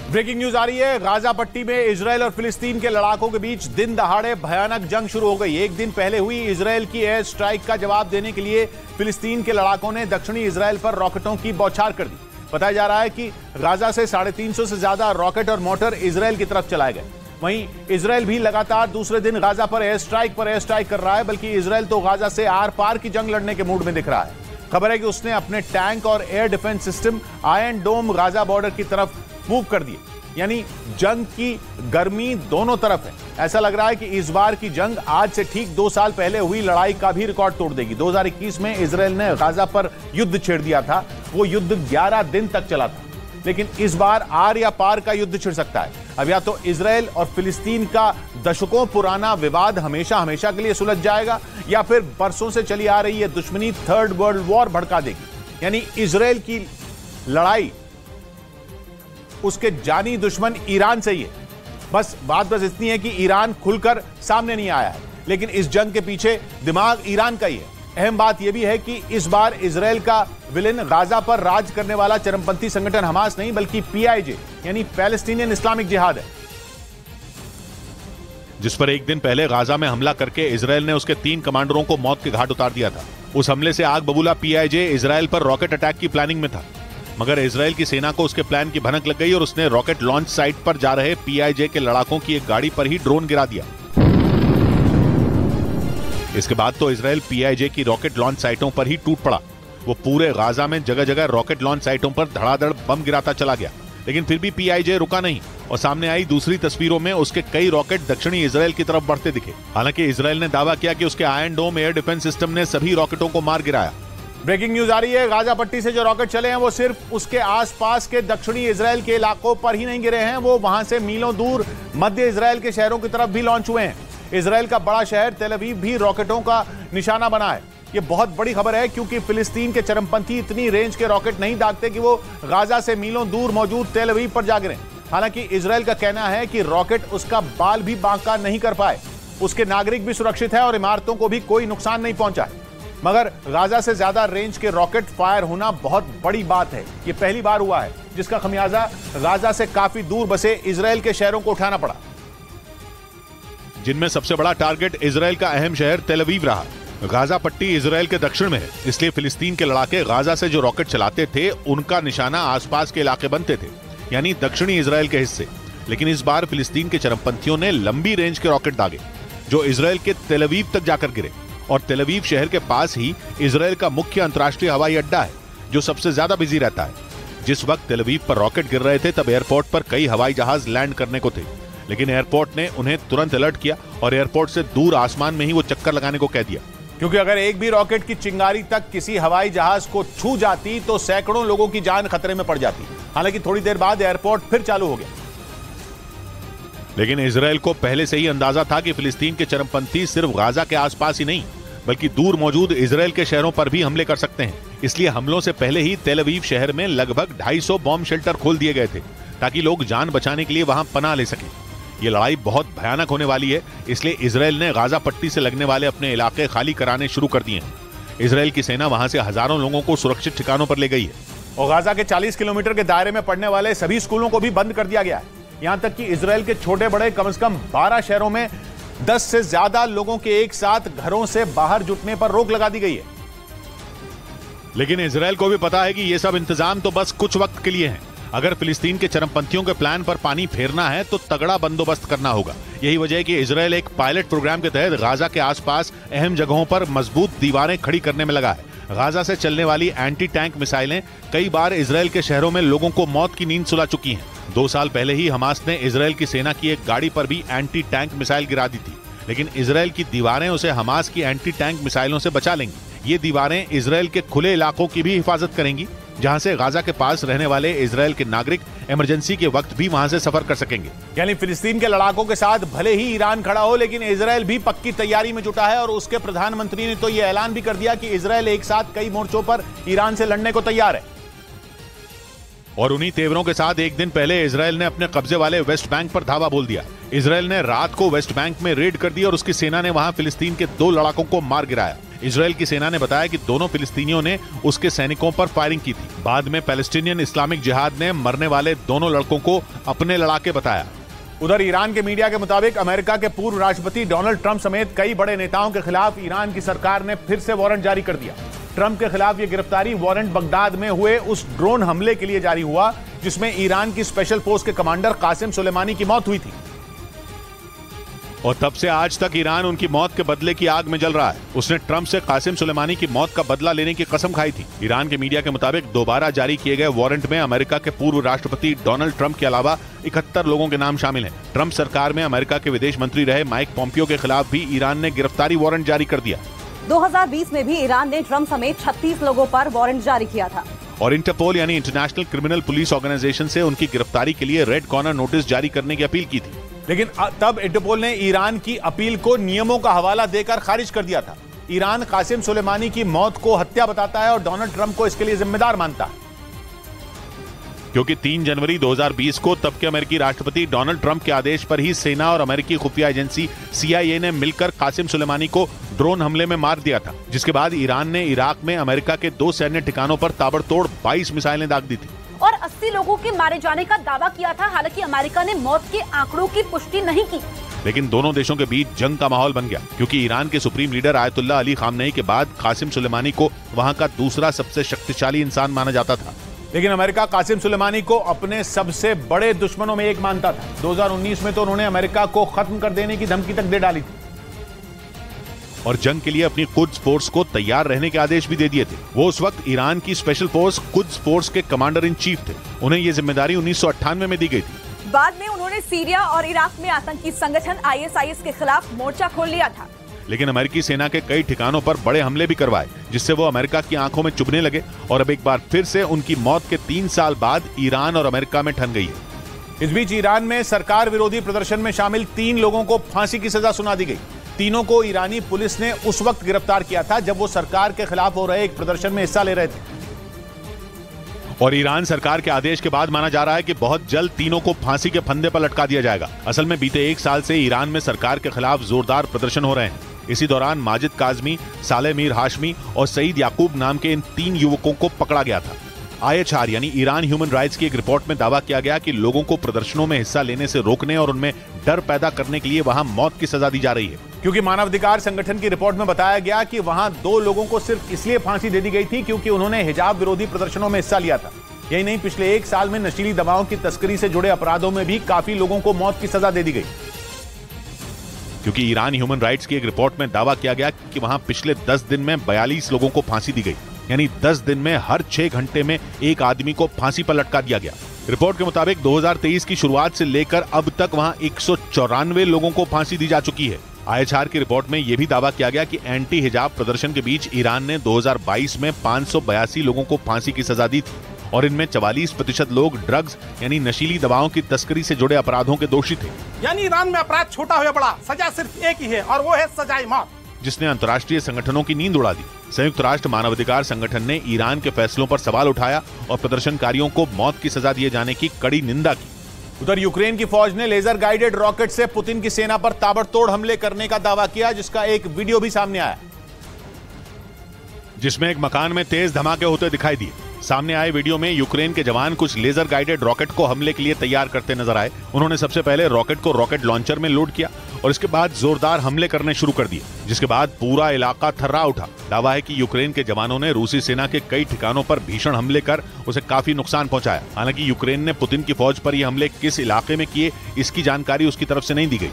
Breaking news आ रही है। Gaza पट्टी में इजरायल और फिलिस्तीन के लड़ाकों के बीच दिन दहाड़े भयानक जंग शुरू हो गई। एक दिन पहले हुई इजरायल की एयर स्ट्राइक का जवाब देने के लिए फिलिस्तीन के लड़ाकों ने दक्षिणी इजरायल पर रॉकेटों की बौछार कर दी। बताया जा रहा है कि गाजा से 350 से ज्यादा रॉकेट और मोटर इजरायल की तरफ चलाए गए। वहीं इजरायल भी लगातार दूसरे दिन गाजा पर एयर स्ट्राइक कर रहा है, बल्कि इजरायल तो गाजा से आर पार की जंग लड़ने के मूड में दिख रहा है। खबर है कि उसने अपने टैंक और एयर डिफेंस सिस्टम आयरन डोम गाजा बॉर्डर की तरफ मूव कर दिए। यानी जंग की गर्मी दोनों तरफ है। ऐसा लग रहा है कि इस बार की जंग आज से ठीक 2 साल पहले हुई लड़ाई का भी रिकॉर्ड तोड़ देगी। 2021 में इजरायल ने गाजा पर युद्ध छेड़ दिया था। वो युद्ध 11 दिन तक चला था, लेकिन इस बार आर या पार का युद्ध छिड़ सकता है। अब या तो इजरायल और फिलिस्तीन का दशकों पुराना विवाद हमेशा हमेशा के लिए सुलझ जाएगा, या फिर बरसों से चली आ रही है दुश्मनी थर्ड वर्ल्ड वॉर भड़का देगी। यानी इजरायल की लड़ाई उसके जानी दुश्मन ईरान से ही है। बात इतनी है कि ईरान खुलकर सामने नहीं आया है, लेकिन इस जंग के पीछे दिमाग ईरान का ही है। अहम बात यह भी है कि इस बार इजरायल का विलेन गाजा पर राज करने वाला चरमपंथी संगठन हमास नहीं, बल्कि PIJ यानी पैलेस्टीनियन इस्लामिक जिहाद है, जिस पर एक दिन पहले गाजा में हमला करके इजरायल ने उसके 3 कमांडरों को मौत के घाट उतार दिया था। उस हमले से आग बबूला PIJ इजरायल पर रॉकेट अटैक की प्लानिंग में था, मगर इजरायल की सेना को उसके प्लान की भनक लग गई और उसने रॉकेट लॉन्च साइट पर जा रहे PIJ के लड़ाकों की एक गाड़ी पर ही ड्रोन गिरा दिया। इसके बाद तो इजरायल PIJ की रॉकेट लॉन्च साइटों पर ही टूट पड़ा। वो पूरे गाजा में जगह जगह रॉकेट लॉन्च साइटों पर धड़ाधड़ बम गिराता चला गया, लेकिन फिर भी PIJ रुका नहीं और सामने आई दूसरी तस्वीरों में उसके कई रॉकेट दक्षिणी इजरायल की तरफ बढ़ते दिखे। हालांकि इजरायल ने दावा किया कि उसके आयरन डोम एयर डिफेंस सिस्टम ने सभी रॉकेटों को मार गिराया। ब्रेकिंग न्यूज आ रही है। गाजा पट्टी से जो रॉकेट चले हैं वो सिर्फ उसके आसपास के दक्षिणी इजरायल के इलाकों पर ही नहीं गिरे हैं, वो वहां से मीलों दूर मध्य इजरायल के शहरों की तरफ भी लॉन्च हुए हैं। इजरायल का बड़ा शहर तेल अवीव भी रॉकेटों का निशाना बना है। ये बहुत बड़ी खबर है, क्योंकि फिलिस्तीन के चरमपंथी इतनी रेंज के रॉकेट नहीं दागते कि वो गाजा से मीलों दूर मौजूद तेल अवीव पर जा गिरे। हालांकि इजरायल का कहना है कि रॉकेट उसका बाल भी बांका नहीं कर पाए। उसके नागरिक भी सुरक्षित है और इमारतों को भी कोई नुकसान नहीं पहुंचा है। मगर गाजा से ज्यादा रेंज के रॉकेट फायर होना बहुत बड़ी बात है। यह पहली बार हुआ है जिसका खमियाजा गाजा से काफी दूर बसे इजरायल के शहरों को उठाना पड़ा, जिनमें सबसे बड़ा टारगेट इजरायल का अहम शहर तेल अवीव रहा। गाजा पट्टी इजरायल के दक्षिण में है, इसलिए फिलिस्तीन के लड़ाके गाजा से जो रॉकेट चलाते थे उनका निशाना आसपास के इलाके बनते थे, यानी दक्षिणी इजरायल के हिस्से। लेकिन इस बार फिलिस्तीन के चरमपंथियों ने लंबी रेंज के रॉकेट दागे जो इजरायल के तेल अवीव तक जाकर गिरे। और तेल अवीव शहर के पास ही इजरायल का मुख्य अंतर्राष्ट्रीय हवाई अड्डा है, जो सबसे ज्यादा बिजी रहता है। जिस वक्त तेल अवीव पर रॉकेट गिर रहे थे तब एयरपोर्ट पर कई हवाई जहाज लैंड करने को थे, लेकिन एयरपोर्ट ने उन्हें तुरंत अलर्ट किया और एयरपोर्ट से दूर आसमान में ही वो चक्कर लगाने को कह दिया, क्योंकि अगर एक भी रॉकेट की चिंगारी तक किसी हवाई जहाज को छू जाती तो सैकड़ों लोगों की जान खतरे में पड़ जाती। हालांकि थोड़ी देर बाद एयरपोर्ट फिर चालू हो गया। लेकिन इजरायल को पहले से ही अंदाजा था कि फिलिस्तीन के चरमपंथी सिर्फ गाजा के आसपास ही नहीं, बल्कि दूर मौजूद इजरायल के शहरों पर भी हमले कर सकते हैं। इसलिए हमलों से पहले ही तेल अवीव शहर में लगभग 250 बॉम्ब शेल्टर खोल दिए गए थे, ताकि लोग जान बचाने के लिए वहां पनाह ले सकें। ये लड़ाई बहुत भयानक होने वाली है, इसलिए इजरायल ने गाजा पट्टी से लगने वाले अपने इलाके खाली कराने शुरू कर दिए हैं। इजरायल की सेना वहां से हजारों लोगों को सुरक्षित ठिकानों पर ले गई है और गाजा के 40 किलोमीटर के दायरे में पड़ने वाले सभी स्कूलों को भी बंद कर दिया गया है। यहां तक कि इजरायल के छोटे बड़े कम से कम 12 शहरों में 10 से ज्यादा लोगों के एक साथ घरों से बाहर जुटने पर रोक लगा दी गई है। लेकिन इजरायल को भी पता है कि ये सब इंतजाम तो बस कुछ वक्त के लिए हैं। अगर फिलिस्तीन के चरमपंथियों के प्लान पर पानी फेरना है तो तगड़ा बंदोबस्त करना होगा। यही वजह है कि इजरायल एक पायलट प्रोग्राम के तहत गाजा के आसपास अहम जगहों पर मजबूत दीवारें खड़ी करने में लगा है। गाजा से चलने वाली एंटी टैंक मिसाइलें कई बार इजरायल के शहरों में लोगों को मौत की नींद सुला चुकी हैं। 2 साल पहले ही हमास ने इजरायल की सेना की एक गाड़ी पर भी एंटी टैंक मिसाइल गिरा दी थी, लेकिन इजरायल की दीवारें उसे हमास की एंटी टैंक मिसाइलों से बचा लेंगी। ये दीवारें इजरायल के खुले इलाकों की भी हिफाजत करेंगी, जहां से गाजा के पास रहने वाले इजरायल के नागरिक इमरजेंसी के वक्त भी वहां से सफर कर सकेंगे। यानी फिलिस्तीन के लड़ाकों के साथ भले ही ईरान खड़ा हो, लेकिन इजरायल भी पक्की तैयारी में जुटा है और उसके प्रधानमंत्री ने तो यह ऐलान भी कर दिया कि इजरायल एक साथ कई मोर्चों पर ईरान से लड़ने को तैयार है। और उन्हीं तेवरों के साथ एक दिन पहले इजरायल ने अपने कब्जे वाले वेस्ट बैंक पर धावा बोल दिया। इजरायल ने रात को वेस्ट बैंक में रेड कर दी और उसकी सेना ने वहां फिलिस्तीन के 2 लड़ाकों को मार गिराया। इजराइल की सेना ने बताया कि दोनों फिलिस्तीनियों ने उसके सैनिकों पर फायरिंग की थी। बाद में पैलेस्टीनियन इस्लामिक जिहाद ने मरने वाले दोनों लड़कों को अपने लड़ाके बताया। उधर ईरान के मीडिया के मुताबिक अमेरिका के पूर्व राष्ट्रपति डोनाल्ड ट्रंप समेत कई बड़े नेताओं के खिलाफ ईरान की सरकार ने फिर से वारंट जारी कर दिया। ट्रंप के खिलाफ यह गिरफ्तारी वारंट बगदाद में हुए उस ड्रोन हमले के लिए जारी हुआ जिसमें ईरान की स्पेशल फोर्स के कमांडर कासिम सुलेमानी की मौत हुई थी। और तब से आज तक ईरान उनकी मौत के बदले की आग में जल रहा है। उसने ट्रंप से कासिम सुलेमानी की मौत का बदला लेने की कसम खाई थी। ईरान के मीडिया के मुताबिक दोबारा जारी किए गए वारंट में अमेरिका के पूर्व राष्ट्रपति डोनाल्ड ट्रंप के अलावा 71 लोगों के नाम शामिल हैं। ट्रंप सरकार में अमेरिका के विदेश मंत्री रहे माइक पोम्पियो के खिलाफ भी ईरान ने गिरफ्तारी वारंट जारी कर दिया। 2020 में भी ईरान ने ट्रंप समेत 36 लोगों पर वारंट जारी किया था और इंटरपोल यानी इंटरनेशनल क्रिमिनल पुलिस ऑर्गेनाइजेशन से उनकी गिरफ्तारी के लिए रेड कॉर्नर नोटिस जारी करने की अपील की थी। लेकिन तब इंटरपोल ने ईरान की अपील को नियमों का हवाला देकर खारिज कर दिया था। ईरान कासिम सुलेमानी की मौत को हत्या बताता है और डोनाल्ड ट्रंप को इसके लिए जिम्मेदार मानता है, क्योंकि 3 जनवरी 2020 को तब के अमेरिकी राष्ट्रपति डोनाल्ड ट्रंप के आदेश पर ही सेना और अमेरिकी खुफिया एजेंसी CIA ने मिलकर कासिम सुलेमानी को ड्रोन हमले में मार दिया था, जिसके बाद ईरान ने इराक में अमेरिका के 2 सैन्य ठिकानों पर ताबड़तोड़ 22 मिसाइलें दाग दी थी और 80 लोगों के मारे जाने का दावा किया था। हालांकि अमेरिका ने मौत के आंकड़ों की पुष्टि नहीं की। लेकिन दोनों देशों के बीच जंग का माहौल बन गया, क्योंकि ईरान के supreme leader Ayatollah Ali Khamenei के बाद कासिम सुलेमानी को वहां का दूसरा सबसे शक्तिशाली इंसान माना जाता था। लेकिन अमेरिका कासिम सुलेमानी को अपने सबसे बड़े दुश्मनों में एक मानता था। 2019 में तो उन्होंने अमेरिका को खत्म कर देने की धमकी तक दे डाली थी और जंग के लिए अपनी कुद्स फोर्स को तैयार रहने के आदेश भी दे दिए थे। वो उस वक्त ईरान की स्पेशल फोर्स कुद्स फोर्स के कमांडर इन चीफ थे। उन्हें ये जिम्मेदारी 1998 में दी गई थी। बाद में उन्होंने सीरिया और इराक में आतंकी संगठन ISIS के खिलाफ मोर्चा खोल लिया था। लेकिन अमेरिकी सेना के कई ठिकानों पर बड़े हमले भी करवाए, जिससे वो अमेरिका की आंखों में चुभने लगे और अब एक बार फिर से उनकी मौत के 3 साल बाद ईरान और अमेरिका में ठन गई है। इस बीच ईरान में सरकार विरोधी प्रदर्शन में शामिल 3 लोगों को फांसी की सजा सुना दी गई। तीनों को ईरानी पुलिस ने उस वक्त गिरफ्तार किया था जब वो सरकार के खिलाफ हो रहे एक प्रदर्शन में हिस्सा ले रहे थे और ईरान सरकार के आदेश के बाद माना जा रहा है कि बहुत जल्द तीनों को फांसी के फंदे पर लटका दिया जाएगा। असल में बीते 1 साल से ईरान में सरकार के खिलाफ जोरदार प्रदर्शन हो रहे हैं। इसी दौरान माजिद काजमी, सालेह मीर हाशमी और सईद याकूब नाम के इन 3 युवकों को पकड़ा गया था। IHR यानी ईरान ह्यूमन राइट्स की एक रिपोर्ट में दावा किया गया कि लोगों को प्रदर्शनों में हिस्सा लेने से रोकने और उनमें डर पैदा करने के लिए वहां मौत की सजा दी जा रही है, क्योंकि मानवाधिकार संगठन की रिपोर्ट में बताया गया कि वहां 2 लोगों को सिर्फ इसलिए फांसी दे दी गई थी क्योंकि उन्होंने हिजाब विरोधी प्रदर्शनों में हिस्सा लिया था। यही नहीं, पिछले 1 साल में नशीली दवाओं की तस्करी से जुड़े अपराधों में भी काफी लोगों को मौत की सजा दे दी गई, क्योंकि ईरान ह्यूमन राइट्स की एक रिपोर्ट में दावा किया गया कि वहां पिछले 10 दिन में 42 लोगों को फांसी दी गई, यानी 10 दिन में हर 6 घंटे में एक आदमी को फांसी पर लटका दिया गया। रिपोर्ट के मुताबिक 2023 की शुरुआत से लेकर अब तक वहां 194 लोगों को फांसी दी जा चुकी है। IHR की रिपोर्ट में यह भी दावा किया गया कि एंटी हिजाब प्रदर्शन के बीच ईरान ने 2022 में 582 लोगों को फांसी की सजा दी थी और इनमें 44% लोग ड्रग्स यानी नशीली दवाओं की तस्करी से जुड़े अपराधों के दोषी थे। यानी ईरान में अपराध छोटा हो या बड़ा, सजा सिर्फ एक ही है और वो है सजाए मौत, जिसने अंतर्राष्ट्रीय संगठनों की नींद उड़ा दी। संयुक्त राष्ट्र मानवाधिकार संगठन ने ईरान के फैसलों पर सवाल उठाया और प्रदर्शनकारियों को मौत की सजा दिए जाने की कड़ी निंदा की। उधर यूक्रेन की फौज ने लेजर गाइडेड रॉकेट से पुतिन की सेना पर ताबड़तोड़ हमले करने का दावा किया, जिसका एक वीडियो भी सामने आया, जिसमें एक मकान में तेज धमाके होते दिखाई दिए। सामने आए वीडियो में यूक्रेन के जवान कुछ लेजर गाइडेड रॉकेट को हमले के लिए तैयार करते नजर आए। उन्होंने सबसे पहले रॉकेट को रॉकेट लॉन्चर में लोड किया और इसके बाद जोरदार हमले करने शुरू कर दिए, जिसके बाद पूरा इलाका थर्रा उठा। दावा है कि यूक्रेन के जवानों ने रूसी सेना के कई ठिकानों पर भीषण हमले कर उसे काफी नुकसान पहुंचाया। हालांकि यूक्रेन ने पुतिन की फौज पर ये हमले किस इलाके में किए, इसकी जानकारी उसकी तरफ से नहीं दी गई।